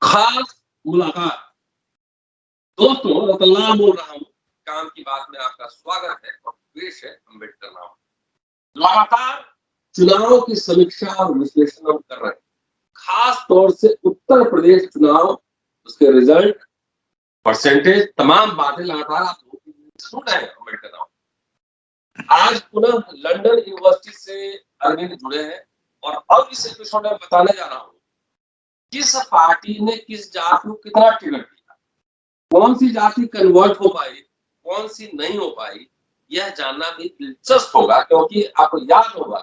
खास मुलाकात। दोस्तों, रतनलाल बोल रहा हूँ। काम की बात में आपका स्वागत है और पेश है अम्बेडकर नाम। लगातार चुनाव की समीक्षा और विश्लेषण हम कर रहे हैं। खास तौर से उत्तर प्रदेश चुनाव, उसके रिजल्ट, परसेंटेज, तमाम बातें लगातार आप सुन रहे हैं अम्बेडकर नाम। आज पुनः लंदन यूनिवर्सिटी से अरविंद जुड़े हैं और अब इस एपिसोड में बताने जा रहा हूँ किस पार्टी ने किस जात को कितना टिकट दिया, कौन सी जाति कन्वर्ट हो पाई, कौन सी नहीं हो पाई, यह जानना भी दिलचस्प होगा। क्योंकि आपको याद होगा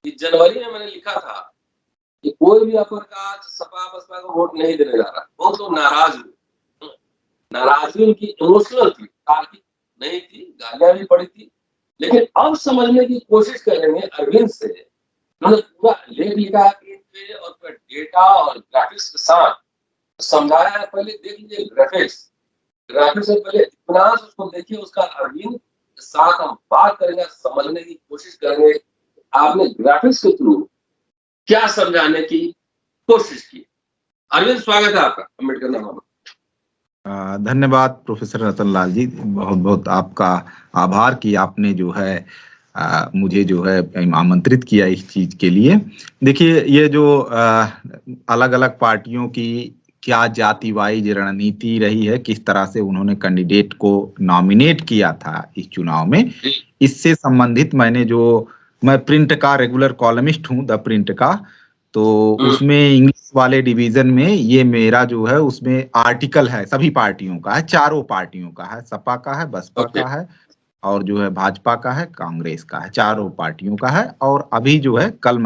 कि जनवरी में मैंने लिखा था कि कोई भी अपर कास्ट सपा बसपा को वोट नहीं देने जा रहा। बहुत लोग नाराज हुए। नाराजगी उनकी इमोशनल थी, तार्किक नहीं थी, गालियां भी पड़ी थी। लेकिन अब समझने की कोशिश करेंगे अरविंद से। उन्होंने पूरा लेख लिखा है और पूरा डेटा और ग्राफिक्स के साथ समझाया है। पहले देख लीजिए ग्राफिक्स। ग्राफिक्स से पहले इतना उसको देखिए, उसका अरविंद के साथ हम बात करेंगे, समझने की कोशिश करेंगे आपने ग्राफिक्स के थ्रू क्या समझाने की कोशिश की। अरविंद, स्वागत है आपका अम्बेडकर नामा में। धन्यवाद प्रोफेसर रतनलाल जी, बहुत बहुत आपका आभार कि आपने जो है मुझे जो है आमंत्रित किया इस चीज के लिए। देखिए, ये जो अलग अलग पार्टियों की क्या जाति वाइज रणनीति रही है, किस तरह से उन्होंने कैंडिडेट को नॉमिनेट किया था इस चुनाव में, इससे संबंधित मैं प्रिंट का रेगुलर कॉलमिस्ट हूँ, द प्रिंट का। तो उसमें इंग्लिश वाले डिवीजन में ये मेरा जो है उसमें आर्टिकल है, सभी पार्टियों का है, चारों पार्टियों का है, सपा का है, बसपा का है और जो है भाजपा का है, कांग्रेस का है, चारों पार्टियों का है। और अभी जो है कल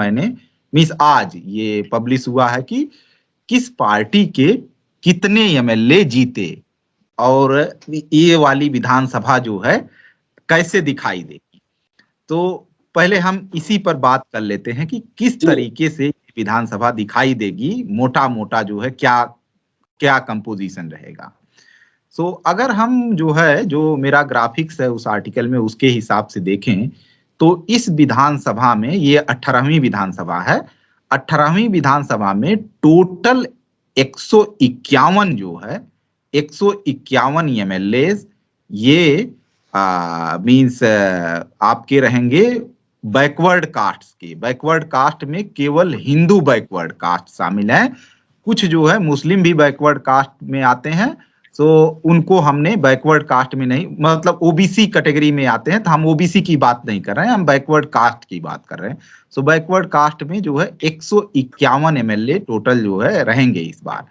आज ये पब्लिश हुआ है कि किस पार्टी के कितने एमएलए जीते और ये वाली विधानसभा जो है कैसे दिखाई देगी। तो पहले हम इसी पर बात कर लेते हैं कि किस तरीके से विधानसभा दिखाई देगी, मोटा मोटा जो है क्या क्या कंपोजिशन रहेगा। सो अगर हम जो मेरा ग्राफिक्स है उस आर्टिकल में उसके हिसाब से देखें तो इस विधानसभा में, ये 18वीं विधानसभा है, 18वीं विधानसभा में टोटल 151 जो है 151 एमएलए ये मींस आपके रहेंगे बैकवर्ड कास्ट के। बैकवर्ड कास्ट में केवल हिंदू बैकवर्ड कास्ट शामिल है, कुछ जो है मुस्लिम भी बैकवर्ड कास्ट में आते हैं। सो उनको हमने बैकवर्ड कास्ट में नहीं, मतलब ओबीसी कैटेगरी में आते हैं, तो हम ओबीसी की बात नहीं कर रहे हैं, हम बैकवर्ड कास्ट की बात कर रहे हैं। सो बैकवर्ड कास्ट में जो है 151 एमएलए टोटल जो है रहेंगे इस बार।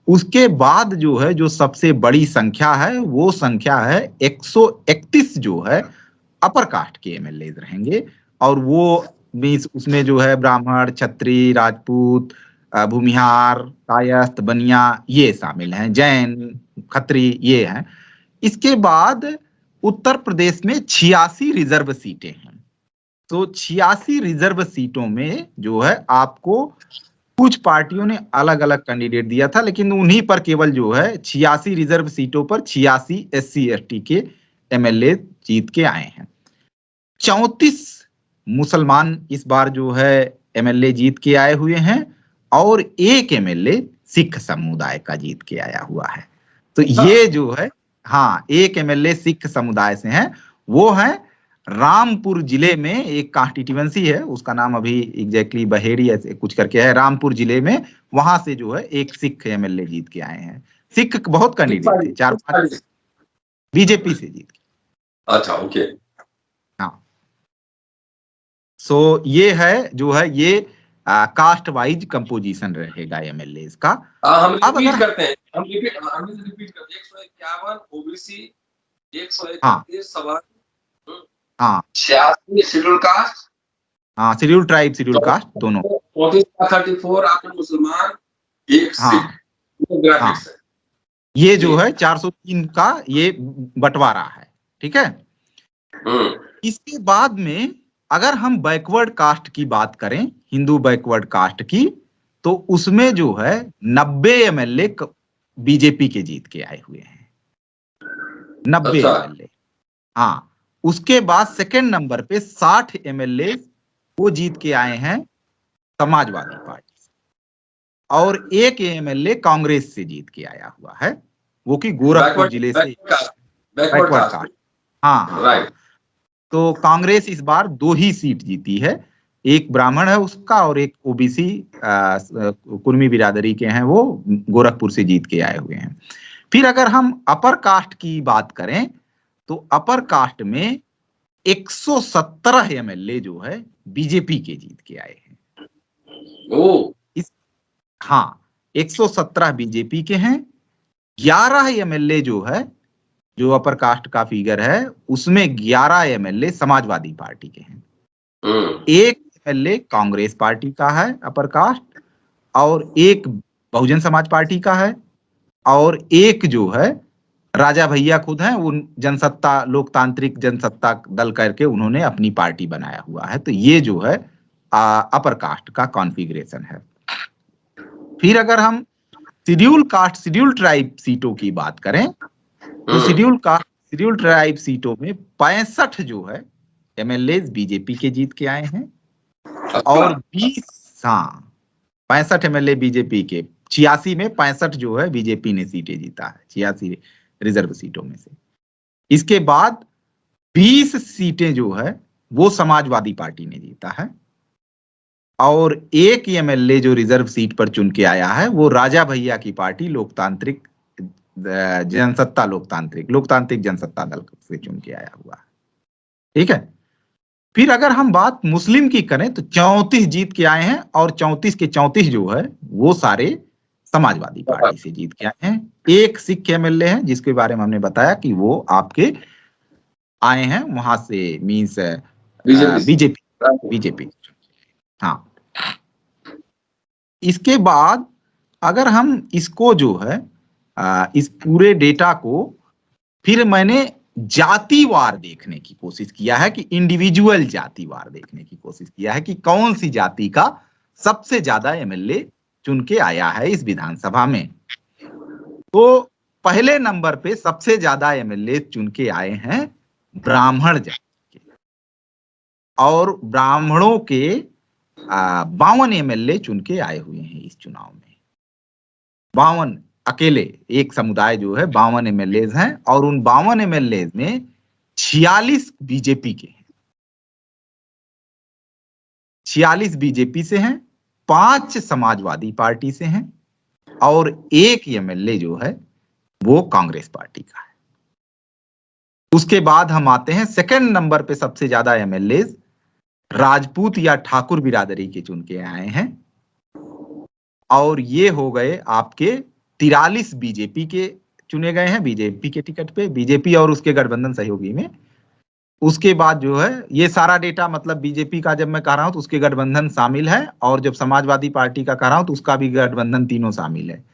उसके बाद जो सबसे बड़ी संख्या है वो संख्या है 131 जो है अपर कास्ट के एमएलए रहेंगे। और वो मीन्स उसमें जो है ब्राह्मण, क्षत्रिय, राजपूत, भूमिहार, कायस्थ, बनिया ये शामिल हैं, जैन, खत्री ये हैं। इसके बाद उत्तर प्रदेश में 86 रिजर्व सीटें हैं। तो 86 रिजर्व सीटों में जो है आपको कुछ पार्टियों ने अलग अलग कैंडिडेट दिया था, लेकिन उन्हीं पर केवल जो है 86 रिजर्व सीटों पर 86 एससी एसटी के एमएलए जीत के आए हैं। 34 मुसलमान इस बार जो है एमएलए जीत के आए हुए हैं और एक एमएलए सिख समुदाय का जीत के आया हुआ है। तो ये जो है, हाँ, एक एमएलए सिख समुदाय से है। वो है रामपुर जिले में एक कॉन्स्टिट्यूएंसी है, उसका नाम अभी एग्जैक्टली बहेड़ी ऐसे कुछ करके है, रामपुर जिले में, वहां से जो है एक सिख एमएलए जीत के आए हैं। सिख बहुत कैंडिडेट थे, 4-5 बीजेपी से जीत के। अच्छा, ओके। हाँ, सो ये है जो है ये कास्ट वाइज कंपोजिशन रहेगा एमएलए का। हम रिपीट करते हैं, हम रिपीट करते हैं। 151 ओबीसी, 131 सभा, हाँ 86 शेड्यूल कास्ट, हाँ शेड्यूल ट्राइब, शेड्यूल कास्ट दोनों, 34 आपके मुसलमान, एक सिख। ग्राफिक्स है ये जो है 403 का ये बंटवारा है, ठीक है। इसके बाद में अगर हम बैकवर्ड कास्ट की बात करें, हिंदू बैकवर्ड कास्ट की, तो उसमें जो है 90 एमएलए बीजेपी के जीत के आए हुए हैं, 90 एमएलए। हाँ, उसके बाद सेकंड नंबर पे 60 एमएलए वो जीत के आए हैं समाजवादी पार्टी। और एक एमएलए कांग्रेस से जीत के आया हुआ है, वो कि गोरखपुर जिले से, बैकवर्ड कास्ट। हाँ हाँ, राइट। तो कांग्रेस इस बार 2 ही सीट जीती है, एक ब्राह्मण है उसका और एक ओबीसी कुर्मी बिरादरी के हैं, वो गोरखपुर से जीत के आए हुए हैं। फिर अगर हम अपर कास्ट की बात करें तो अपर कास्ट में 117 एमएलए जो है बीजेपी के जीत के आए हैं। ओ, हाँ, 117 बीजेपी के हैं, 11 एमएलए जो है, जो अपर कास्ट का फिगर है उसमें 11 एमएलए समाजवादी पार्टी के हैं, एक एमएलए कांग्रेस पार्टी का है अपर कास्ट, और एक बहुजन समाज पार्टी का है, और एक जो है राजा भैया खुद हैं, उन जनसत्ता लोकतांत्रिक जनसत्ता दल करके उन्होंने अपनी पार्टी बनाया हुआ है। तो ये जो है अपर कास्ट का कॉन्फ़िगरेशन है। फिर अगर हम शेड्यूल कास्ट शेड्यूल ट्राइब सीटों की बात करें तो शेड्यूल कास्ट शेड्यूल ट्राइब सीटों में 65 जो है एमएलए बीजेपी के जीत के आए हैं, और 65 एमएलए बीजेपी के, 86 में 65 जो है बीजेपी ने सीटें जीता है, 86 रिजर्व सीटों में से। इसके बाद 20 सीटें जो है वो समाजवादी पार्टी ने जीता है, और एक एमएलए जो रिजर्व सीट पर चुन के आया है वो राजा भैया की पार्टी लोकतांत्रिक लोकतांत्रिक जनसत्ता दल से चुन के आया हुआ है। ठीक है। फिर अगर हम बात मुस्लिम की करें तो 34 जीत के आए हैं, और 34 के 34 जो है वो सारे समाजवादी पार्टी से जीत के आए हैं। एक सिख एमएलए है जिसके बारे में हमने बताया कि वो आपके आए हैं वहां से, मींस बीजेपी। हाँ, इसके बाद अगर हम इसको जो है इस पूरे डेटा को फिर मैंने जातिवार देखने की कोशिश किया है, कि इंडिविजुअल जातिवार देखने की कोशिश किया है कि कौन सी जाति का सबसे ज्यादा एमएलए चुन के आया है इस विधानसभा में। तो पहले नंबर पे सबसे ज्यादा एमएलए चुन के आए हैं ब्राह्मण जाति के, और ब्राह्मणों के 52 एमएलए चुन के आए हुए हैं इस चुनाव में। 52 अकेले एक समुदाय जो है 52 एमएलए हैं, और उन 52 एमएलए में 46 बीजेपी के हैं, 46 बीजेपी से हैं, 5 समाजवादी पार्टी से हैं, और एक एमएलए जो है वो कांग्रेस पार्टी का है। उसके बाद हम आते हैं सेकंड नंबर पे, सबसे ज्यादा एमएलए राजपूत या ठाकुर बिरादरी के चुन के आए हैं, और ये हो गए आपके 43 बीजेपी के चुने गए हैं, बीजेपी के टिकट पे, बीजेपी और उसके गठबंधन सहयोगी में। उसके बाद जो है ये सारा डेटा, मतलब बीजेपी का जब मैं कह रहा हूं तो उसके गठबंधन शामिल है, और जब समाजवादी पार्टी का कह रहा हूं तो उसका भी गठबंधन, तीनों शामिल है।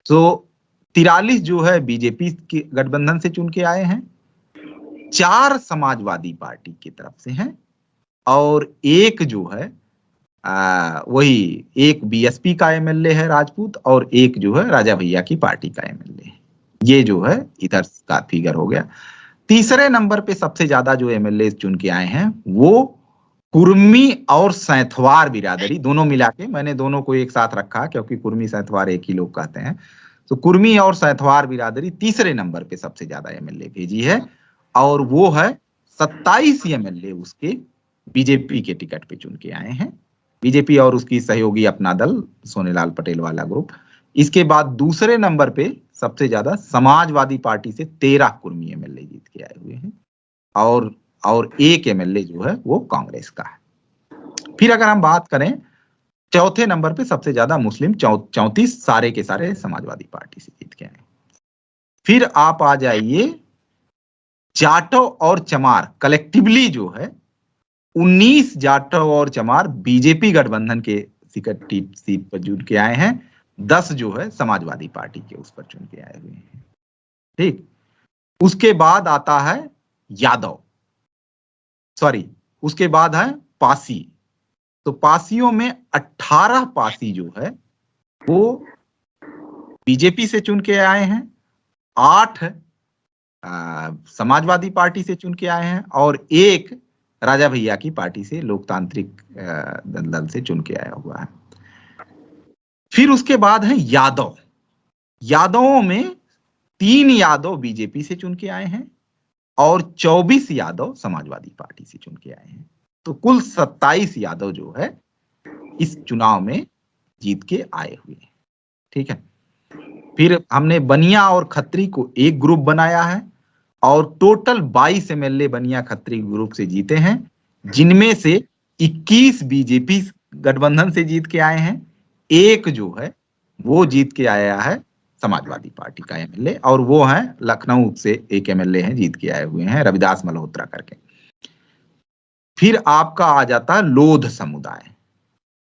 तो 43 जो है बीजेपी के गठबंधन से चुन के आए हैं, 4 समाजवादी पार्टी की तरफ से हैं, और एक जो है वही एक बीएसपी का एमएलए है राजपूत, और एक जो है राजा भैया की पार्टी का एमएलए है। ये जो है इधर का फिगर हो गया। तीसरे नंबर पे सबसे ज्यादा जो एमएलए चुन के आए हैं वो कुर्मी और सैंथवार बिरादरी, दोनों मिला के, मैंने दोनों को एक साथ रखा क्योंकि कुर्मी सैंथवार एक ही लोग कहते हैं। तो कुर्मी और सैंथवार बिरादरी तीसरे नंबर पे सबसे ज्यादा एमएलए भेजी है, और वो है 27 एमएलए उसके बीजेपी के टिकट पे चुन के आए हैं, बीजेपी और उसकी सहयोगी अपना दल सोनेलाल पटेल वाला ग्रुप। इसके बाद दूसरे नंबर पे सबसे ज्यादा समाजवादी पार्टी से 13 कुर्मी एमएलए जीत के आए हुए हैं, और एक एमएलए जो है वो कांग्रेस का है। फिर अगर हम बात करें चौथे नंबर पे सबसे ज्यादा मुस्लिम 34, सारे के सारे समाजवादी पार्टी से जीत के आए। फिर आप आ जाइए जाटव और चमार कलेक्टिवली जो है 19 जाटव और चमार बीजेपी गठबंधन के सीट पर चुन के आए हैं, 10 जो है समाजवादी पार्टी के उस पर चुन के आए हुए हैं। ठीक, उसके बाद आता है यादव, सॉरी उसके बाद है पासी। तो पासियों में 18 पासी जो है वो बीजेपी से चुन के आए हैं, 8 समाजवादी पार्टी से चुन के आए हैं, और एक राजा भैया की पार्टी से लोकतांत्रिक दल से चुन के आया हुआ है। फिर उसके बाद है यादव। यादवों में 3 यादव बीजेपी से चुन के आए हैं और 24 यादव समाजवादी पार्टी से चुन के आए हैं। तो कुल 27 यादव जो है इस चुनाव में जीत के आए हुए हैं। ठीक है। फिर हमने बनिया और खत्री को एक ग्रुप बनाया है और टोटल 22 एमएलए बनिया खत्री ग्रुप से जीते हैं, जिनमें से 21 बीजेपी गठबंधन से जीत के आए हैं। एक जो है वो जीत के आया है समाजवादी पार्टी का एमएलए, और वो है लखनऊ से एक एमएलए हैं, जीत के आए हुए हैं, रविदास मल्होत्रा करके। फिर आपका आ जाता है लोध समुदाय।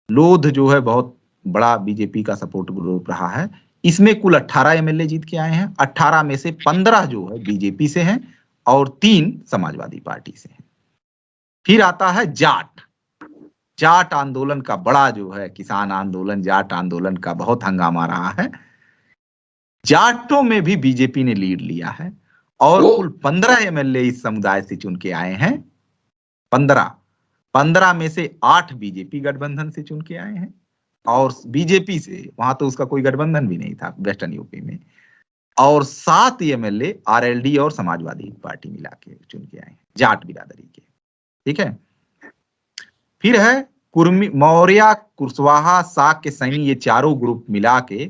लोध जो है बहुत बड़ा बीजेपी का सपोर्ट ग्रुप रहा है। इसमें कुल 18 एमएलए जीत के आए हैं। 18 में से 15 जो है बीजेपी से हैं और 3 समाजवादी पार्टी से हैं। फिर आता है जाट। जाट आंदोलन का बड़ा जो है किसान आंदोलन, जाट आंदोलन का बहुत हंगामा रहा है। जाटों में भी बीजेपी ने लीड लिया है और कुल 15 एमएलए इस समुदाय से चुन के आए हैं। 15 में से 8 बीजेपी गठबंधन से चुन के आए हैं और बीजेपी से, वहां तो उसका कोई गठबंधन भी नहीं था वेस्टर्न यूपी में, और 7 एमएलए आरएलडी और समाजवादी पार्टी मिला के चुन के आए हैं जाट बिरादरी के। ठीक है। फिर है कुर्मी, मौर्य, कुशवाहा, साक्य, सैनी, ये चारों ग्रुप मिला के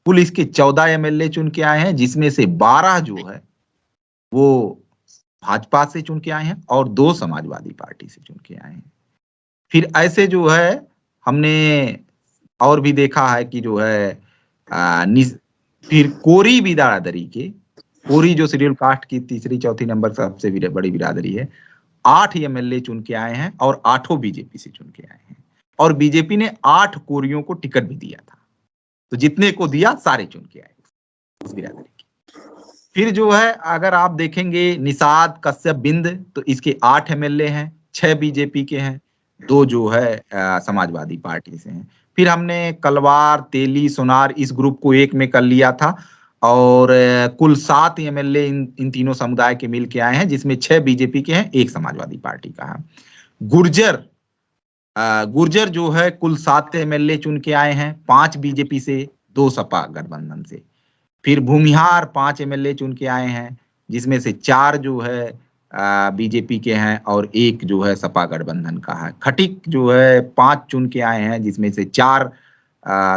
कुल इसके 14 एमएलए चुन के आए हैं, जिसमें से 12 जो है वो भाजपा से चुन के आए हैं और 2 समाजवादी पार्टी से चुन के आए हैं। फिर ऐसे जो है हमने और भी देखा है कि जो है फिर कोरी बिरादरी के, कोरी जो शेड्यूल कास्ट की तीसरी चौथी नंबर सबसे बड़ी बिरादरी है, 8 एमएलए चुन के आए हैं और 8 बीजेपी से चुन के आए हैं। और बीजेपी ने 8 कोरियों को टिकट भी दिया था, तो जितने को दिया सारे चुन के आए उस बिरादरी की। फिर जो है अगर आप देखेंगे निषाद, कश्यप, बिंद, तो इसके 8 एमएलए हैं, 6 बीजेपी के हैं, 2 जो है समाजवादी पार्टी से हैं। फिर हमने कलवार, तेली, सोनार इस ग्रुप को एक में कर लिया था और कुल 7 एमएलए इन तीनों समुदाय के मिल के आए हैं, जिसमें 6 बीजेपी के हैं, 1 समाजवादी पार्टी का है। गुर्जर जो है कुल 7 एमएलए चुन के आए हैं, 5 बीजेपी से, 2 सपा गठबंधन से। फिर भूमिहार 5 एमएलए चुन के आए हैं, जिसमें से 4 जो है बीजेपी के हैं और 1 जो है सपा गठबंधन का है। खटिक जो है 5 चुन के आए हैं, जिसमें से 4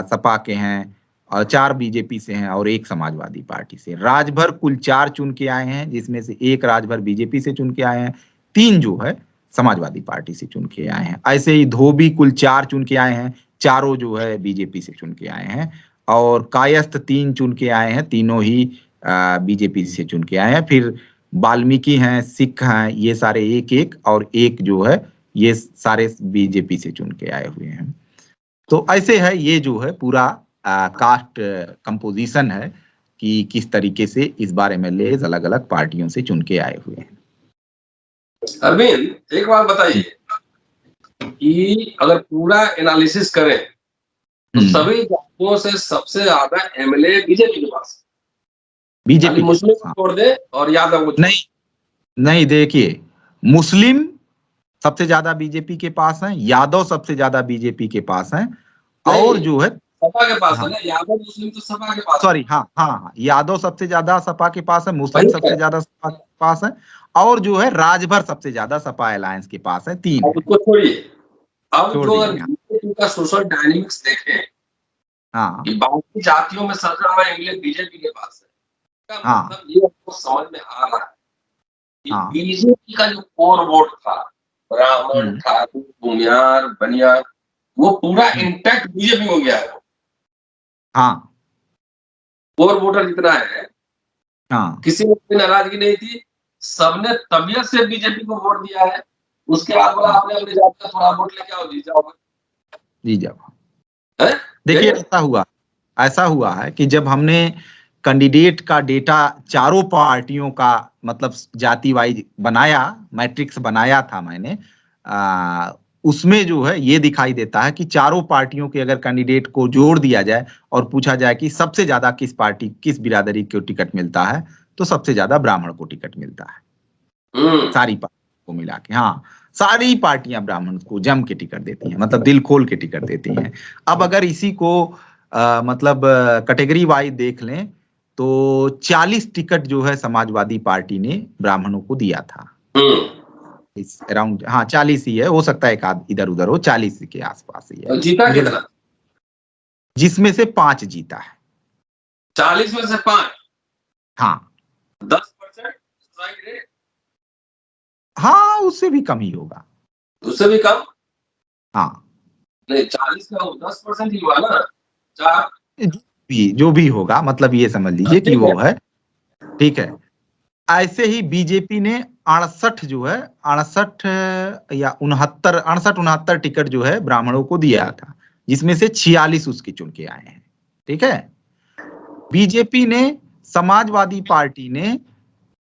सपा के हैं और 4 बीजेपी से हैं और 1 समाजवादी पार्टी से। राजभर कुल 4 चुन के आए हैं, जिसमें से 1 राजभर बीजेपी से चुन के आए हैं, 3 जो है समाजवादी पार्टी से चुन के आए हैं। ऐसे ही धोबी कुल 4 चुन के आए हैं, चारों जो है बीजेपी से चुन के आए हैं। और कायस्थ 3 चुन के आए हैं, तीनों ही बीजेपी से चुन के आए हैं। फिर वाल्मीकि हैं, सिख हैं, ये सारे 1-1 और 1 जो है ये सारे बीजेपी से चुन के आए हुए हैं। तो ऐसे है, ये जो है पूरा कास्ट कंपोजिशन है कि किस तरीके से इस बार एमएलए अलग अलग पार्टियों से चुन के आए हुए हैं। अरविंद, एक बात बताइए कि अगर पूरा एनालिसिस करें तो सभी जातियों से सबसे ज्यादा एमएलए बीजेपी के पास, बीजेपी मुस्लिम को छोड़ दे और यादव को नहीं, देखिए मुस्लिम सबसे ज्यादा बीजेपी के पास हैं, यादव सबसे ज्यादा बीजेपी के पास हैं, और जो है सपा के पास है ना, यादव मुस्लिम तो सपा के पास, सॉरी हाँ, यादव सबसे ज्यादा सपा के पास है, मुस्लिम सबसे ज्यादा सपा के पास है, और जो है राजभर सबसे ज्यादा सपा अलायंस के पास है, 3। अब उसको छोड़िए, अब जो बीजेपी का सोशल डायनेमिक्स देखें, हाँ, कि बाकी जातियों में सबसे ज्यादा एमएलए बीजेपी के पास है, हाँ, मतलब ये आपको समझ में आ रहा है कि बीजेपी का जो कोर वोट था, ब्राह्मण, ठाकुर, भूमिहार, बनिया, वो पूरा इंटैक्ट बीजेपी हो गया है। हाँ, कोर वोटर जितना है, हाँ, किसी में कोई नाराजगी नहीं थी, सबने तबियत से बीजेपी को वोट दिया है। उसके बाद बोला आपने अपनी जात का थोड़ा वोट लेके आओ, जी जाओ। देखिए ऐसा हुआ है कि जब हमने कैंडिडेट का डेटा चारों पार्टियों का मतलब जाति वाइज बनाया, मैट्रिक्स बनाया था मैंने, उसमें जो है ये दिखाई देता है कि चारों पार्टियों के अगर कैंडिडेट को जोड़ दिया जाए और पूछा जाए कि सबसे ज्यादा किस पार्टी, किस बिरादरी को टिकट मिलता है, तो सबसे ज्यादा ब्राह्मण को टिकट मिलता है, सारी पार्टियों को मिला के। हाँ, सारी पार्टियां ब्राह्मण को जम के टिकट देती हैं, मतलब दिल खोल के टिकट देती हैं। अब अगर इसी को मतलब कैटेगरी वाइज देख लें तो 40 टिकट जो है समाजवादी पार्टी ने ब्राह्मणों को दिया था। इस अराउंड, हाँ 40 ही है, हो सकता है एक आध इधर उधर हो, 40 के आसपास ही है। जीता कितना? जिसमें से 5 जीता है। 40 में से 5? हाँ 10% स्ट्राइक रेट? हाँ उससे भी कम ही होगा। उससे भी कम? हाँ नहीं, 40 का 10% ही हुआ ना। 4 जो भी होगा, मतलब ये समझ लीजिए कि वो है, ठीक है। ऐसे ही बीजेपी ने 68 जो है 68 या 69 टिकट जो है ब्राह्मणों को दिया था, जिसमें से 46 उसके चुन के आए हैं, ठीक है। बीजेपी ने, समाजवादी पार्टी ने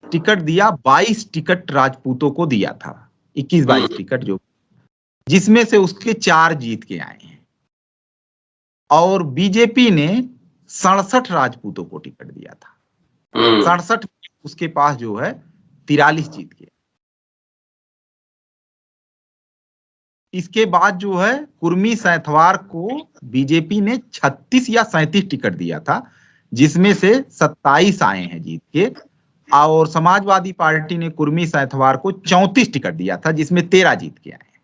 टिकट दिया, 22 टिकट राजपूतों को दिया था, 21-22 टिकट जो, जिसमें से उसके 4 जीत के आए हैं। और बीजेपी ने 67 राजपूतों को टिकट दिया था, 67 उसके पास जो है 43 जीत के। इसके बाद जो है कुर्मी सैंथवार को बीजेपी ने 36 या 37 टिकट दिया था, जिसमें से 27 आए हैं जीत के। और समाजवादी पार्टी ने कुर्मी सैंथवार को 34 टिकट दिया था, जिसमें 13 जीत के आए हैं।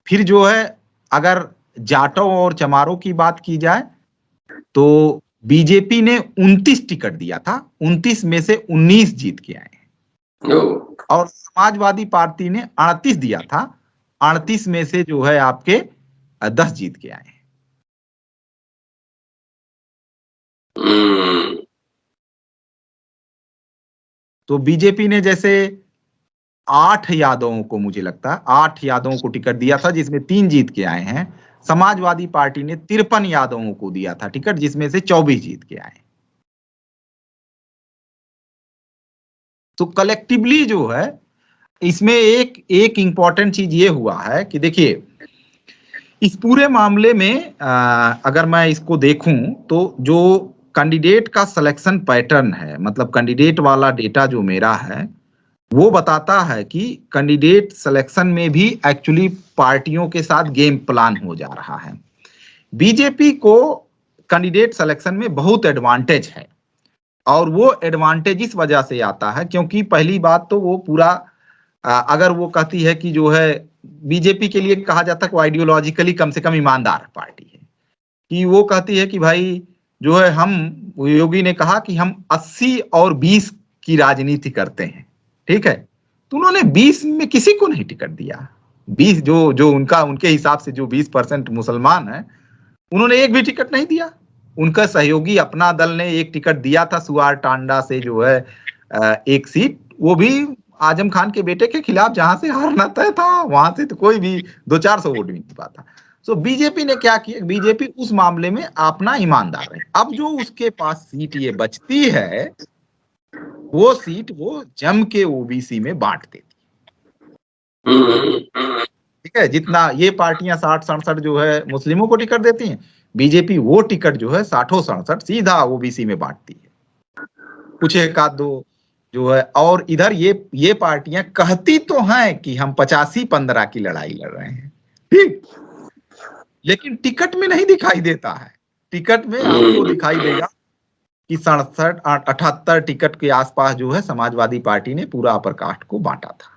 फिर जो है अगर जाटों और चमारों की बात की जाए तो बीजेपी ने 29 टिकट दिया था, 29 में से 19 जीत के आए हैं। और समाजवादी पार्टी ने 38 दिया था, 38 में से जो है आपके 10 जीत के आए हैं। तो बीजेपी ने जैसे 8 यादवों को, मुझे लगता है 8 यादवों को टिकट दिया था, जिसमें 3 जीत के आए हैं। समाजवादी पार्टी ने 53 यादवों को दिया था टिकट, जिसमें से 24 जीत के आए। तो कलेक्टिवली जो है इसमें एक इंपॉर्टेंट चीज ये हुआ है कि देखिए इस पूरे मामले में अगर मैं इसको देखूं तो जो कैंडिडेट का सिलेक्शन पैटर्न है, मतलब कैंडिडेट वाला डेटा जो मेरा है, वो बताता है कि कैंडिडेट सिलेक्शन में भी एक्चुअली पार्टियों के साथ गेम प्लान हो जा रहा है। बीजेपी को कैंडिडेट सिलेक्शन में बहुत एडवांटेज है, और वो एडवांटेज इस वजह से आता है क्योंकि पहली बात तो वो पूरा अगर वो कहती है कि जो है बीजेपी के लिए कहा जाता है कि वो आइडियोलॉजिकली कम से कम ईमानदार पार्टी है, कि वो कहती है कि भाई जो है हम, योगी ने कहा कि हम 80 और 20 की राजनीति करते हैं, ठीक है। तो उन्होंने 20 में किसी को नहीं टिकट दिया। 20 जो उनके हिसाब से जो 20% मुसलमान है, उन्होंने एक भी टिकट नहीं दिया। उनका सहयोगी अपना दल ने एक टिकट दिया था सुआर टांडा से जो है एक सीट, वो भी आजम खान के बेटे के खिलाफ, जहां से हारना तय था वहां से तो कोई भी 200-400 वोट नहीं पाता। सो बीजेपी ने क्या किया, बीजेपी उस मामले में अपना ईमानदार है। अब जो उसके पास सीट ये बचती है, वो सीट वो जम के ओबीसी में बांट देती, ठीक है। जितना ये पार्टियां 60-67 जो है मुस्लिमों को टिकट देती हैं, बीजेपी वो टिकट जो है 60-67 सीधा ओबीसी में बांटती है, कुछ एक आध दो जो है। और इधर ये पार्टियां कहती तो हैं कि हम 85-15 की लड़ाई लड़ रहे हैं, ठीक, लेकिन टिकट में नहीं दिखाई देता है। टिकट में आपको दिखाई देगा कि 67-78 टिकट के आसपास जो है समाजवादी पार्टी ने पूरा अपर कास्ट को बांटा था।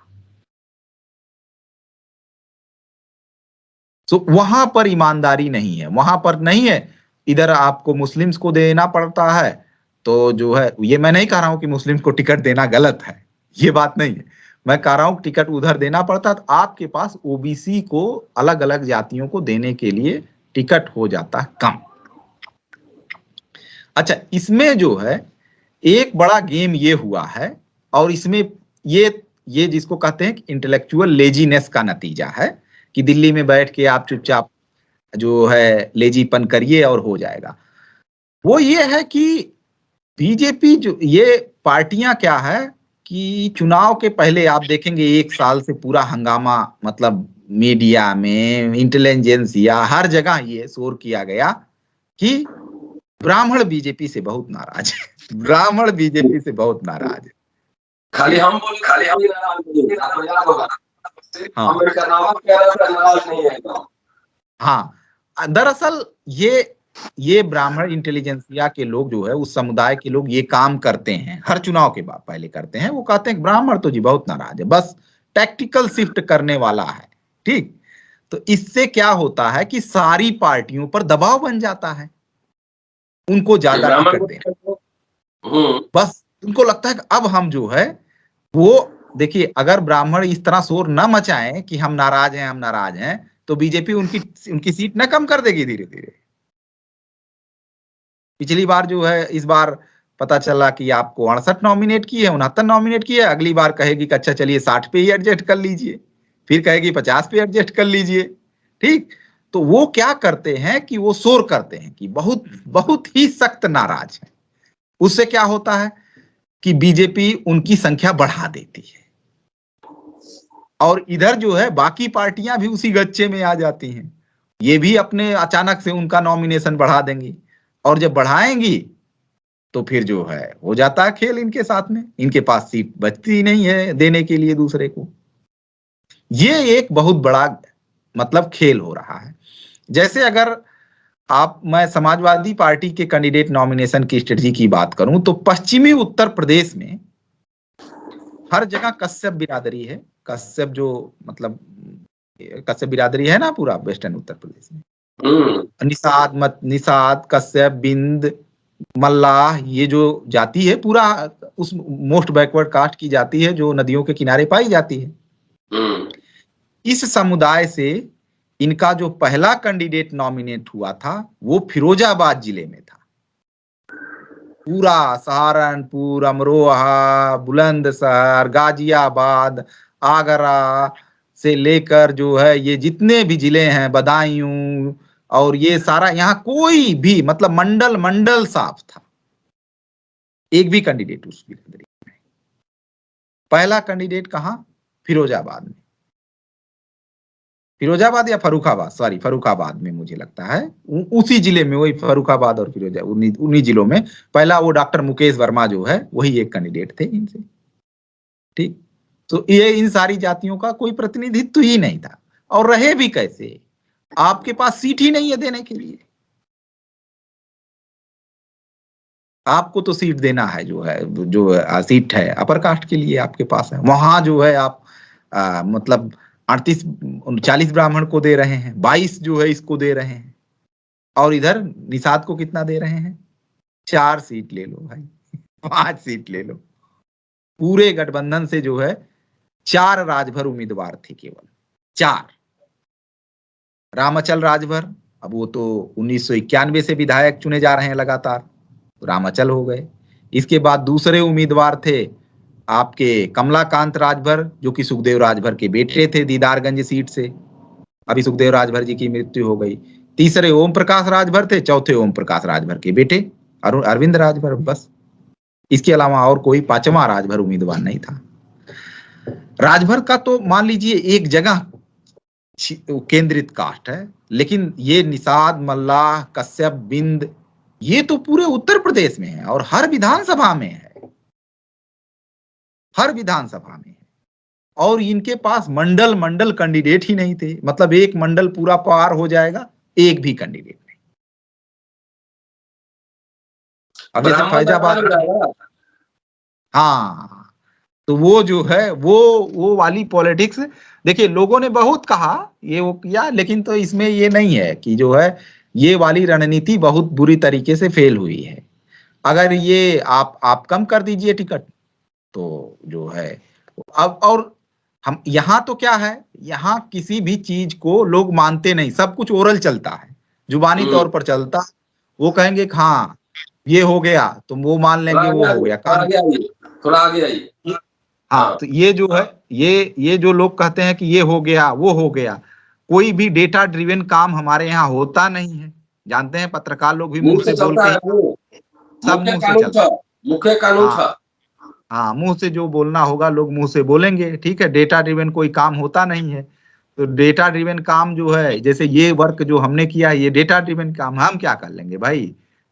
तो वहां पर ईमानदारी नहीं है, वहां पर नहीं है। इधर आपको मुस्लिम्स को देना पड़ता है, तो जो है, ये मैं नहीं कह रहा हूं कि मुस्लिम्स को टिकट देना गलत है, ये बात नहीं है। मैं कह रहा हूं टिकट उधर देना पड़ता, तो आपके पास ओबीसी को, अलग अलग जातियों को देने के लिए टिकट हो जाता है कम। अच्छा, इसमें जो है एक बड़ा गेम ये हुआ है, और इसमें ये जिसको कहते हैं इंटेलेक्चुअल लेजीनेस का नतीजा है, कि दिल्ली में बैठ के आप चुपचाप जो है लेजीपन करिए और हो जाएगा। वो ये है कि बीजेपी जो ये पार्टियां क्या है कि चुनाव के पहले आप देखेंगे 1 साल से पूरा हंगामा, मतलब मीडिया में, इंटेलिजेंस या हर जगह ये शोर किया गया कि ब्राह्मण बीजेपी से बहुत नाराज है, ब्राह्मण बीजेपी से बहुत नाराज है। खाली हम नाराज नहीं है, हाँ, अम्बेडकर नाराज नहीं है। हाँ, दरअसल ये ब्राह्मण इंटेलिजेंसिया के लोग जो है, उस समुदाय के लोग ये काम करते हैं, हर चुनाव के बाद पहले करते हैं। वो कहते हैं ब्राह्मण तो जी बहुत नाराज है, बस टैक्टिकल शिफ्ट करने वाला है, ठीक। तो इससे क्या होता है कि सारी पार्टियों पर दबाव बन जाता है, उनको ज्यादा ब्राह्मण टिकट देना। हम्म बस उनको लगता है कि अब हम जो है वो, देखिए अगर ब्राह्मण इस तरह शोर न मचाएं कि हम नाराज हैं, हम नाराज हैं, तो बीजेपी उनकी सीट न कम कर देगी धीरे धीरे। पिछली बार जो है, इस बार पता चला कि आपको 68 नॉमिनेट की है, 69 नॉमिनेट की है। अगली बार कहेगी कि अच्छा चलिए 60 पे ही एडजस्ट कर लीजिए, फिर कहेगी 50 पे एडजस्ट कर लीजिए, ठीक। तो वो क्या करते हैं कि वो शोर करते हैं कि बहुत बहुत ही सख्त नाराज है। उससे क्या होता है कि बीजेपी उनकी संख्या बढ़ा देती है, और इधर जो है बाकी पार्टियां भी उसी गच्चे में आ जाती हैं। ये भी अपने अचानक से उनका नॉमिनेशन बढ़ा देंगी, और जब बढ़ाएंगी तो फिर जो है हो जाता है खेल इनके साथ में, इनके पास सीट बचती ही नहीं है देने के लिए दूसरे को। ये एक बहुत बड़ा मतलब खेल हो रहा है। जैसे अगर मैं समाजवादी पार्टी के कैंडिडेट नॉमिनेशन की स्ट्रेटजी की बात करूं, तो पश्चिमी उत्तर प्रदेश में हर जगह कश्यप बिरादरी है। कश्यप जो मतलब कश्यप बिरादरी है ना पूरा वेस्टर्न उत्तर प्रदेश में। निषाद, कश्यप, बिंद, मल्लाह, ये जो जाति है पूरा उस मोस्ट बैकवर्ड कास्ट की जाति है जो नदियों के किनारे पाई जाती है। इस समुदाय से इनका जो पहला कैंडिडेट नॉमिनेट हुआ था वो फिरोजाबाद जिले में था। पूरा सहारनपुर, अमरोहा, बुलंदशहर, गाजियाबाद, आगरा से लेकर जो है ये जितने भी जिले हैं, बदायूं, और ये सारा, यहाँ कोई भी मतलब मंडल मंडल साफ था, एक भी कैंडिडेट उस बिरादरी में। पहला कैंडिडेट कहाँ? फिरोजाबाद में। फिरोजाबाद या फरुखाबाद, सॉरी फरुखाबाद में मुझे लगता है, उसी जिले में, वही फरुखाबाद और फिरोजाबाद, उन्हीं जिलों में पहला वो डॉक्टर मुकेश वर्मा जो है वही एक कैंडिडेट थे इनसे, ठीक। तो ये इन सारी जातियों का कोई प्रतिनिधित्व ही नहीं था, और रहे भी कैसे, आपके पास सीट ही नहीं है देने के लिए। आपको तो सीट देना है जो है, जो सीट है अपर कास्ट के लिए आपके पास है, वहां जो है आप मतलब 38-39 ब्राह्मण को दे रहे हैं, 22 जो है इसको दे रहे हैं, और इधर निषाद को कितना दे रहे हैं? 4 सीट ले लो भाई, 5 सीट ले लो। पूरे गठबंधन से जो है 4 राजभर उम्मीदवार थे, केवल 4। रामाचल राजभर, अब वो तो 1991 से विधायक चुने जा रहे हैं लगातार, तो रामाचल हो गए। इसके बाद दूसरे उम्मीदवार थे आपके कमलाकांत राजभर, जो कि सुखदेव राजभर के बेटे थे दीदारगंज सीट से, अभी सुखदेव राजभर जी की मृत्यु हो गई। तीसरे ओम प्रकाश राजभर थे, चौथे ओम प्रकाश राजभर के बेटे अरविंद राजभर, बस। इसके अलावा और कोई पांचवा राजभर उम्मीदवार नहीं था। राजभर का तो मान लीजिए एक जगह केंद्रित कास्ट है, लेकिन ये निषाद, मल्लाह, कश्यप, बिंद, ये तो पूरे उत्तर प्रदेश में है, और हर विधानसभा में है, हर विधानसभा में है। और इनके पास मंडल मंडल कैंडिडेट ही नहीं थे, मतलब एक मंडल पूरा पार हो जाएगा, एक भी कैंडिडेट नहीं। अब जैसे फैजाबाद, हाँ, तो वो जो है वो वाली पॉलिटिक्स, देखिए लोगों ने बहुत कहा ये वो किया, लेकिन तो इसमें ये नहीं है कि जो है ये वाली रणनीति बहुत बुरी तरीके से फेल हुई है। अगर ये आप कम कर दीजिए टिकट, तो जो है अब, और हम यहाँ तो क्या है, यहाँ किसी भी चीज को लोग मानते नहीं, सब कुछ ओरल चलता है, जुबानी तौर पर चलता। वो कहेंगे हाँ ये हो गया, तो वो मान लेंगे वो हो गया, थोड़ा आगे आइए। हाँ, तो ये जो है ये जो लोग कहते हैं कि ये हो गया वो हो गया, कोई भी डेटा ड्रिवन काम हमारे यहाँ होता नहीं है। जानते हैं पत्रकार लोग भी मुंह से बोल के, सब मुंह से चलता, मुख्य कानून था। हाँ, मुंह से जो बोलना होगा लोग मुंह से बोलेंगे, ठीक है। डेटा ड्रिवन कोई काम होता नहीं है। तो डेटा ड्रिवन काम जो है, जैसे ये वर्क जो हमने किया है, ये डेटा ड्रिवन काम, हम क्या कर लेंगे भाई,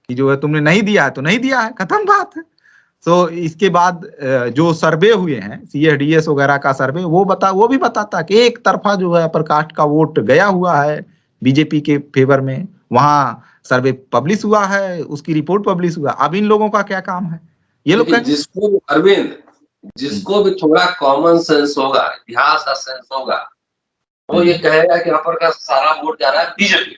कि जो है तुमने नहीं दिया है तो नहीं दिया है, खत्म बात है। तो इसके बाद जो सर्वे हुए हैं, CSDS वगैरह का सर्वे, वो भी बताता कि एक तरफा जो है अपर कास्ट का वोट गया हुआ है बीजेपी के फेवर में, वहां सर्वे पब्लिश हुआ है, उसकी रिपोर्ट पब्लिश हुआ। अब इन लोगों का क्या काम है? ये लोग कहेंगे जिसको अरविंद, जिसको भी थोड़ा कॉमन सेंस होगा, इतिहास का सेंस होगा, वो ये कहेगा कि अपर का सारा वोट जा रहा है बीजेपी।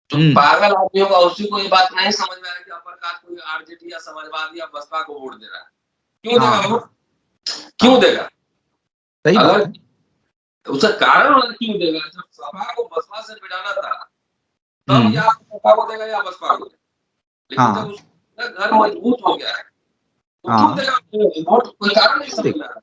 जो पागल आदमी होगा उसी को ये बात नहीं समझ में आएगी कि अपर का कोई आरजेडी या समाजवादी या बसपा को वोट दे रहा है। क्यों देगा वो? क्यों देगा? सही बात है। उसका कारण क्यों देगा? जब सपा को बसपा से भिड़ाना था तब या सपा को देगा या बसपा को देगा, लेकिन जब उसका घर मजबूत हो गया है तो क्यों देगा वोट? कोई कारण नहीं समझ में आता,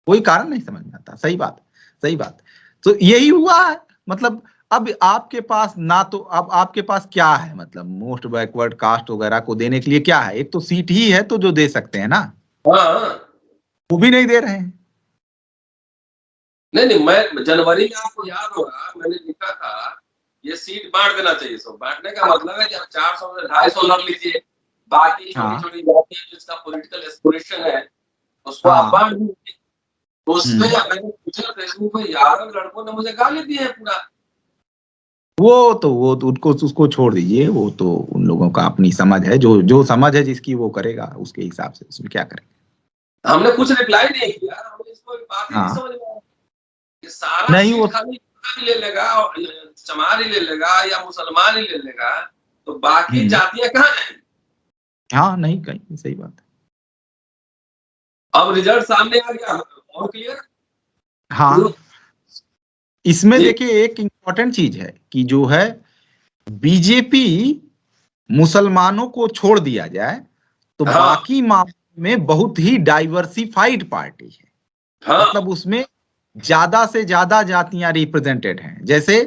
कोई कारण नहीं समझ में आता। सही बात, सही बात। तो यही हुआ है। मतलब अब आपके पास ना तो, अब आपके पास क्या है, मतलब मोस्ट बैकवर्ड कास्ट वगैरह को देने के लिए क्या है? एक तो सीट ही है तो जो दे सकते हैं ना, वो भी नहीं दे रहे हैं। नहीं, मैं जनवरी में, आपको याद होगा मैंने लिखा था ये सीट बांट देना चाहिए। सब बांटने का मतलब है कि आप 400 से 250 लड़ लीजिए, बाकी छोटी छोटी जाति जिसका पॉलिटिकल एस्पिरेशन है उसको आप बांट दीजिए। तो उसमें मैंने पूछा फेसबुक पे, 11 लड़कों ने मुझे गाली दी है पूरा। वो तो उनको उसको छोड़ दीजिए, वो तो उन लोगों का अपनी समझ है, जो समझ है जिसकी वो करेगा उसके हिसाब से, उसमें क्या करेंगे। हमने कुछ रिप्लाई नहीं किया, हमने इसको बात ही नहीं समझ में आया कि सारा नहीं, वो खाली ले लेगा, चमार ही ले लेगा या मुसलमान ही ले लेगा, तो बाकी जातियां कहाँ जाएंगी? हाँ, नहीं, कहीं सही बात है। अब रिजल्ट सामने आ गया और क्लियर। हाँ, इसमें देखिए एक इम्पोर्टेंट चीज है कि जो है बीजेपी मुसलमानों को छोड़ दिया जाए तो बाकी मामलों में बहुत ही डाइवर्सिफाइड पार्टी है। मतलब उसमें ज्यादा से ज्यादा जातियां रिप्रेजेंटेड हैं। जैसे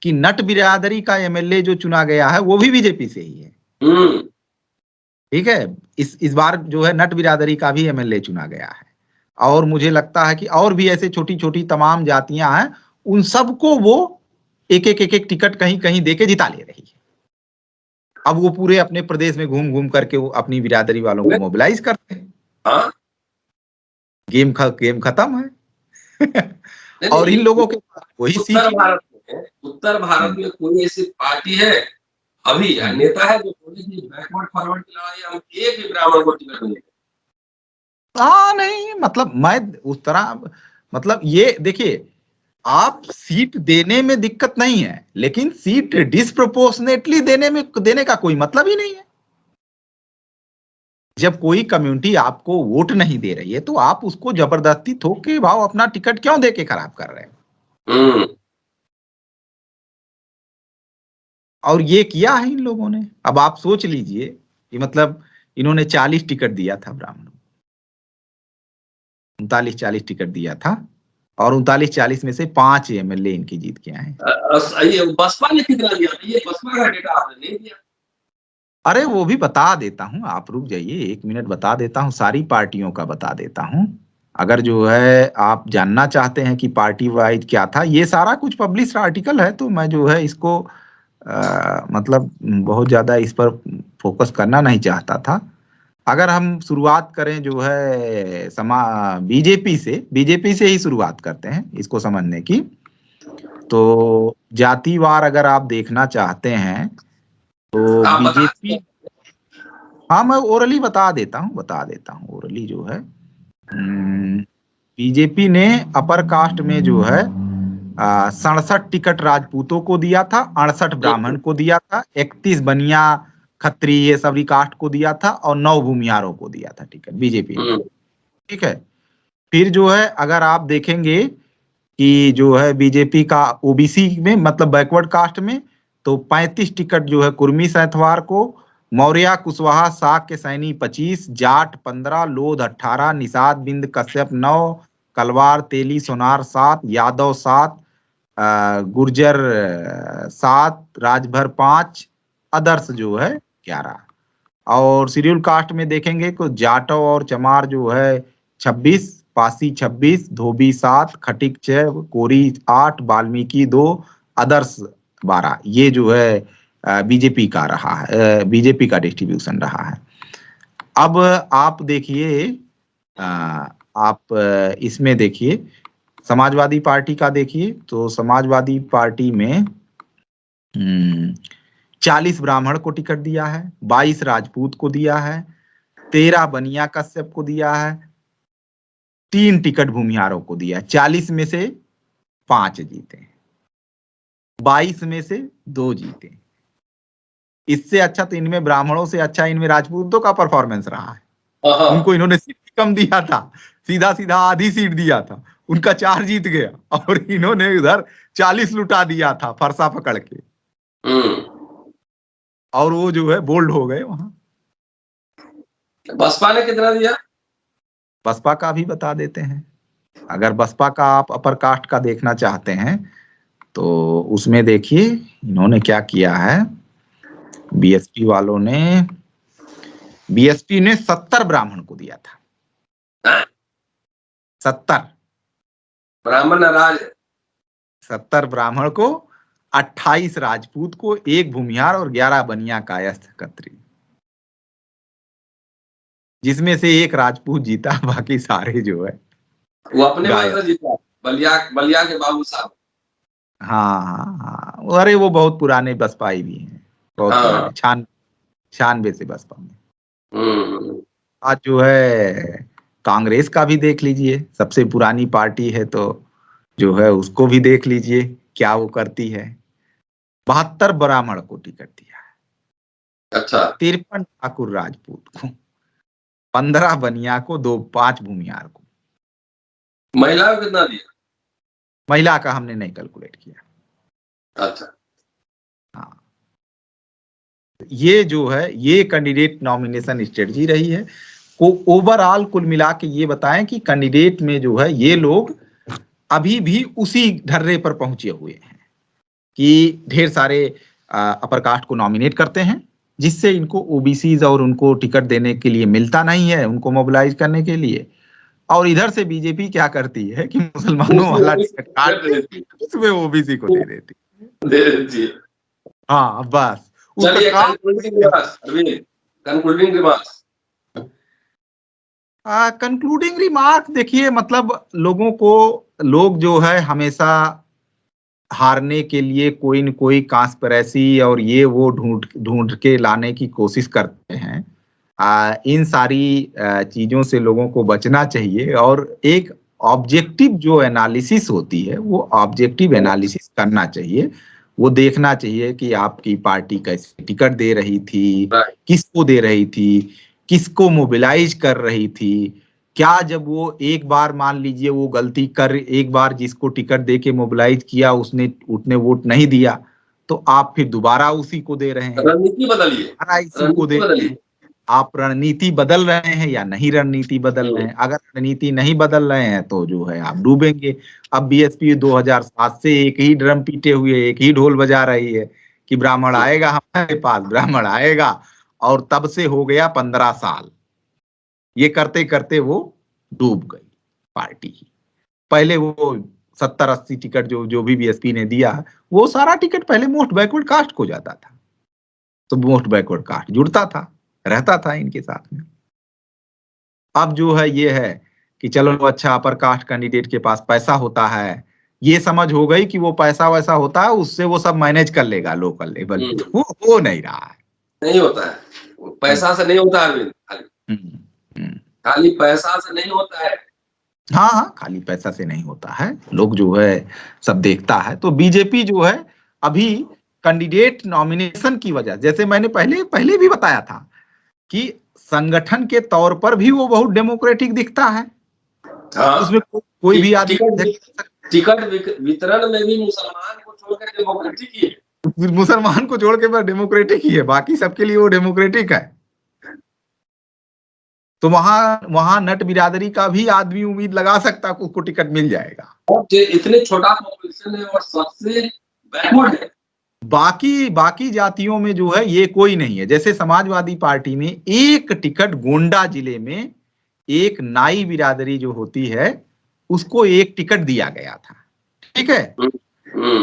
कि नट बिरादरी का एमएलए जो चुना गया है वो भी बीजेपी से ही है। ठीक है, इस बार जो है नट बिरादरी का भी एमएलए चुना गया है। और मुझे लगता है कि और भी ऐसे छोटी छोटी तमाम जातियां हैं, उन सबको वो एक एक टिकट कहीं कहीं देके जिता ले रही है। अब वो पूरे अपने प्रदेश में घूम घूम करके वो अपनी बिरादरी वालों को मोबिलाइज करते हैं। गेम खत्म है। और इन लोगों के वही उत्तर भारत में कोई ऐसी पार्टी है अभी या नेता है जो बोले कि बैकवर्ड फॉरवर्ड की लड़ाई हम एक भी ब्राह्मण को टिकट नहीं? हाँ, नहीं, मतलब मैं उस तरह, मतलब ये देखिए, आप सीट देने में दिक्कत नहीं है, लेकिन सीट डिस्प्रोपोर्शनेटली देने का कोई मतलब ही नहीं है। जब कोई कम्युनिटी आपको वोट नहीं दे रही है तो आप उसको जबरदस्ती थोक के भाव अपना टिकट क्यों देके खराब कर रहे हैं? और ये किया है इन लोगों ने। अब आप सोच लीजिए कि मतलब इन्होंने 40 टिकट दिया था ब्राह्मणों, 39-40 टिकट दिया था, और 39-40 में से 5 एमएलए इनकी जीत के आए। बसपा ने कितना दिया? ये बसपा का डेटा आपने नहीं दिया। अरे वो भी बता देता हूं, आप रुक जाइए 1 मिनट, बता देता हूं, सारी पार्टियों का बता देता हूं। अगर जो है आप जानना चाहते हैं कि पार्टी वाइज क्या था, ये सारा कुछ पब्लिश आर्टिकल है, तो मैं जो है इसको मतलब बहुत ज्यादा इस पर फोकस करना नहीं चाहता था। अगर हम शुरुआत करें जो है बीजेपी से ही शुरुआत करते हैं इसको समझने की, तो जातिवार अगर आप देखना चाहते हैं तो बीजेपी, हाँ मैं ओरली बता देता हूँ ओरली जो है, बीजेपी ने अपर कास्ट में जो है 67 टिकट राजपूतों को दिया था, 68 ब्राह्मण को दिया था, 31 बनिया खत्री ये सभी कास्ट को दिया था, और 9 भूमियारों को दिया था टिकट बीजेपी ने। ठीक है, फिर जो है अगर आप देखेंगे कि जो है बीजेपी का ओबीसी में, मतलब बैकवर्ड कास्ट में, तो 35 टिकट जो है कुर्मी सैथवार को, मौर्य कुशवाहा साक के सैनी 25, जाट 15, लोध 18, निषाद बिंद कश्यप 9, कलवार तेली सोनार 7, यादव 7, गुर्जर 7, राजभर 5, अदर्स जो है 11। और शेड्यूल कास्ट में देखेंगे तो जाटव और चमार जो है 26, पासी 26, धोबी 7, खटिक 6, कोरी 8, वाल्मीकि 2, अदर्स 12। ये जो है बीजेपी का रहा है, बीजेपी का डिस्ट्रीब्यूशन रहा है। अब आप देखिए, आप इसमें देखिए समाजवादी पार्टी का देखिए, तो समाजवादी पार्टी में 40 ब्राह्मण को टिकट दिया है, 22 राजपूत को दिया है, 13 बनिया कश्यप को दिया है, 3 टिकट भूमिहारों को दिया है। 40 में से 5 जीते, 22 में से 2 जीते। इससे अच्छा तो इनमें ब्राह्मणों से अच्छा इनमें राजपूतों का परफॉर्मेंस रहा है। उनको इन्होंने सीट कम दिया था, सीधा सीधा आधी सीट दिया था, उनका 4 जीत गया और इन्होंने उधर 40 लुटा दिया था फरसा पकड़ के। और वो जो है बोल्ड हो गए वहां। बसपा ने कितना दिया? बसपा का भी बता देते हैं। अगर बसपा का आप अपर कास्ट का देखना चाहते हैं तो उसमें देखिए इन्होंने क्या किया है। बीएसपी वालों ने, बीएसपी ने 70 ब्राह्मण को दिया था। 70 ब्राह्मण नाराज है। 70 ब्राह्मण को, 28 राजपूत को, 1 भूमिहार और 11 बनिया कायस्थ खत्री, जिसमें से 1 राजपूत जीता, बाकी सारे जो है वो अपने वहां से जीता, बलिया के बाबू साहब। हाँ हाँ हाँ, अरे वो बहुत पुराने बसपाई भी हैं, बहुत पुराने, 96 से बसपा में। आज जो है कांग्रेस का भी देख लीजिए, सबसे पुरानी पार्टी है तो जो है उसको भी देख लीजिए क्या वो करती है। 72 ब्राह्मण को टिकट दिया है। अच्छा। 53 ठाकुर राजपूत को, 15 बनिया को, 5 भूमिहार को। महिला को कितना दिया? महिला का हमने नहीं कैलकुलेट किया। अच्छा। हाँ, ये जो है ये कैंडिडेट नॉमिनेशन स्ट्रेटजी रही है। को ओवरऑल कुल मिला के ये बताएं कि कैंडिडेट में जो है ये लोग अभी भी उसी ढर्रे पर पहुंचे हुए हैं कि ढेर सारे अपर कास्ट को नॉमिनेट करते हैं, जिससे इनको ओबीसीज और उनको टिकट देने के लिए मिलता नहीं है, उनको मोबिलाइज करने के लिए। और इधर से बीजेपी क्या करती है कि मुसलमानों वाला टिकट काट के उसमें ओबीसी को दे देती है। हाँ बस। चलिए कंक्लूडिंग रिमार्क देखिए, मतलब लोग जो है हमेशा हारने के लिए कोई न कोई कांस्पिरेसी और ये वो ढूंढ के लाने की कोशिश करते हैं। इन सारी चीजों से लोगों को बचना चाहिए और एक ऑब्जेक्टिव जो एनालिसिस होती है वो ऑब्जेक्टिव एनालिसिस करना चाहिए। वो देखना चाहिए कि आपकी पार्टी कैसे टिकट दे रही थी, किसको दे रही थी, किसको मोबिलाइज कर रही थी। क्या जब वो एक बार मान लीजिए वो गलती कर, एक बार जिसको टिकट दे के मोबिलाइज किया उसने उतने वोट नहीं दिया तो आप फिर दोबारा उसी को दे रहे हैं, रणनीति बदलिए, इसी को दे रहे हैं। आप रणनीति बदल रहे हैं या नहीं रणनीति बदल रहे हैं? अगर रणनीति नहीं बदल रहे हैं तो जो है आप डूबेंगे। अब बीएसपी 2007 से एक ही ड्रम पीटे हुए, एक ही ढोल बजा रही है कि ब्राह्मण आएगा हमारे पास, ब्राह्मण आएगा, और तब से हो गया 15 साल। ये करते करते वो डूब गई पार्टी। पहले वो 70-80 टिकट जो भी बीएसपी ने दिया वो सारा टिकट पहले मोस्ट बैकवर्ड कास्ट को जाता था, तो मोस्ट बैकवर्ड कास्ट जुड़ता था, रहता था इनके साथ में। अब जो है ये है कि चलो अच्छा अपर कास्ट कैंडिडेट के पास पैसा होता है, ये समझ हो गई कि वो पैसा वैसा होता है उससे वो सब मैनेज कर लेगा लोकल लेवल पे, तो वो हो नहीं रहा है। नहीं होता है, पैसा से नहीं होता है, खाली पैसा से नहीं होता है। हाँ हाँ, खाली पैसा से नहीं होता है, लोग जो है सब देखता है। तो बीजेपी जो है अभी कैंडिडेट नॉमिनेशन की वजह, जैसे मैंने पहले भी बताया था कि संगठन के तौर पर भी वो बहुत डेमोक्रेटिक दिखता है। हाँ, उसमें कोई भी आदमी टिकट वितरण में भी मुसलमान को छोड़कर डेमोक्रेटिक ही है। मुसलमान को छोड़ के डेमोक्रेटिक ही है, बाकी सबके लिए वो डेमोक्रेटिक है। तो वहां नट बिरादरी का भी आदमी उम्मीद लगा सकता है उसको टिकट मिल जाएगा। इतने छोटा पॉपुलेशन है और सबसे बैकवर्ड है। बाकी जातियों में जो है ये कोई नहीं है। जैसे समाजवादी पार्टी में एक टिकट गोंडा जिले में एक नाई बिरादरी जो होती है उसको एक टिकट दिया गया था, ठीक है।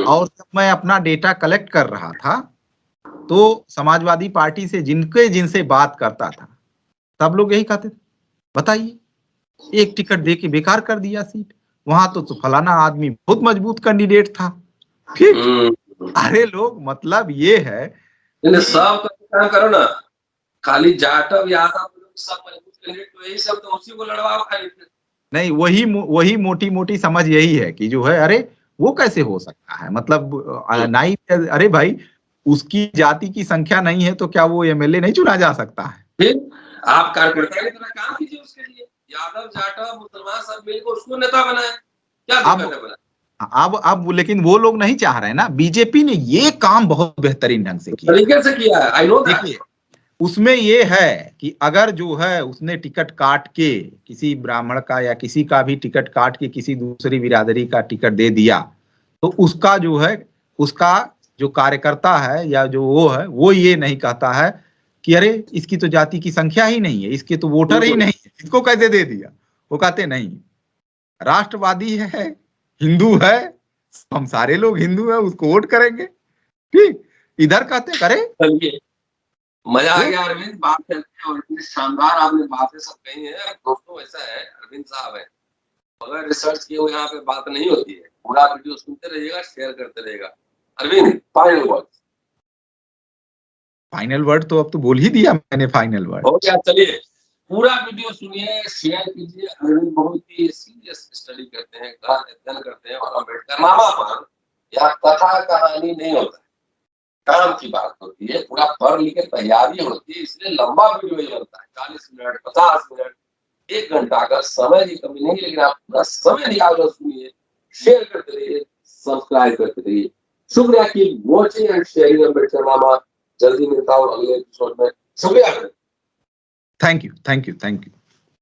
और जब मैं अपना डेटा कलेक्ट कर रहा था तो समाजवादी पार्टी से जिनसे बात करता था सब लोग यही कहते थे, बताइए एक टिकट दे के बेकार कर दिया सीट, वहां तो फलाना आदमी बहुत मजबूत कैंडिडेट था, ठीक। अरे लोग मतलब ये है नहीं, सब तो काम करो ना, खाली जाटव यादव सब मजबूत कैंडिडेट तो यही सब, तो उसी को लड़वाओ खाली। नहीं, वही मोटी मोटी समझ यही है कि जो है, अरे वो कैसे हो सकता है, मतलब नहीं, अरे भाई उसकी जाति की संख्या नहीं है तो क्या वो एमएलए नहीं चुना जा सकता है? फिर आप कार्यकर्ता की तरह काम कीजिए उसके लिए, यादव जाटव मुसलमान सब मिलकर उसको नेता बनाए, क्या दिक्कत है बना? अब लेकिन वो लोग नहीं चाह रहे हैं ना। बीजेपी ने ये काम बहुत बेहतरीन ढंग से किया, तरीके से किया है, आई नो दैट। देखिए उसमें ये है कि अगर जो है उसने टिकट काट के किसी ब्राह्मण का या किसी का भी टिकट काट के किसी दूसरी बिरादरी का टिकट दे दिया, तो उसका जो है, उसका जो कार्यकर्ता है या जो वो है, वो ये नहीं कहता है कि अरे इसकी तो जाति की संख्या ही नहीं है, इसके तो वोटर ही नहीं है, इसको कैसे दे दिया। वो कहते नहीं, राष्ट्रवादी है, हिंदू है, हम सारे लोग हिंदू है, उसको वोट करेंगे। ठीक, इधर कहते करे। चलिए, मजा आ गया अरविंद, बात करते हैं, और इतनी शानदार आपने बातें सब कही है दोस्तों। ऐसा है अरविंद साहब है, अगर रिसर्च किए हुए यहाँ पे बात नहीं होती है। पूरा वीडियो सुनते रहिएगा, शेयर करते रहिएगा। Arvind, final word. Final word तो अब तो बोल ही दिया मैंने, फाइनल वर्ड हो गया। चलिए, पूरा वीडियो सुनिए, शेयर कीजिए। अरविंद बहुत ही सीरियस स्टडी करते हैं, गहन अध्ययन करते हैं, और अम्बेडकर नामा पर यह कथा कहानी नहीं होता है, काम की बात होती है, पूरा पढ़ लिख के तैयारी होती है। इसलिए लंबा वीडियो ही बनता है, 40 मिनट, 50 मिनट, 1 घंटा। अगर समय की कमी नहीं, लेकिन आप पूरा समय निकालकर सुनिए, शेयर करते रहिए, सब्सक्राइब करते रहिए। शुक्रिया की वॉचिंग एंड शेयरिंग अम्बेडकर नामा। जल्दी मिलता हूँ अगले एपिसोड में। शुक्रिया। Thank you, thank you, thank you.